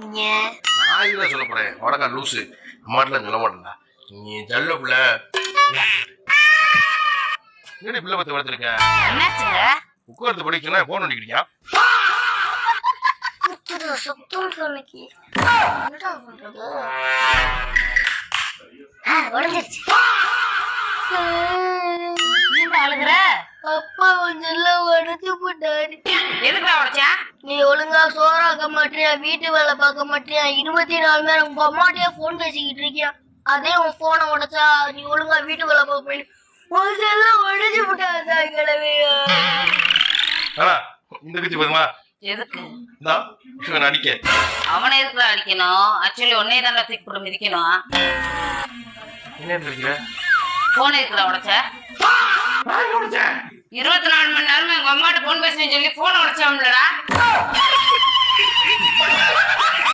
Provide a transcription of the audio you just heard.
நான் இதுல சொல்ல போறேன் வடக்கா லூசு அம்மாட்டெல்லாம் சொல்ல மாட்டேன்டா நீ ஜல்ல புள்ள என்னடி பிள்ளை பத்தி வளர்த்துருக்க என்னாச்சுங்க உட்கார்ந்து படிக்கணும் போன் பண்ணிக்கிறியா சுத்தம் சொன்னக்கு என்னடா பண்றது உடைஞ்சிருச்சு ஏன்டா அழுகுற அப்பா கொஞ்சம் உடைச்சு போட்டாரு எதுக்குடா உடைச்சா நீ ஒழுங்கா சோறாக்க மாட்டியா வீட்டு வேலை பார்க்க மாட்டியா 24 மணி நேரம் உங்க அம்மாட்டியா போன் பேசிக்கிட்டு இருக்கியா அதே உன் போனை உடைச்சா நீ ஒழுங்கா வீட்டு வேலை பார்க்க போய் கொஞ்சம் உடைச்சு போட்டாதா கிளவி இந்த கட்சி போதுமா எதுக்கு அடிக்க அவனை எதுக்கு அடிக்கணும் ஆக்சுவலி ஒன்னே தான் தூக்கி போட்டு மிதிக்கணும் என்ன தெரியுங்க போன் எதுக்குடா உடைச்ச 24 மணி நேரமா எங்க அம்மாட்ட போன் பேசுறேன்னு சொல்லி போன் உடைச்சவங்களடா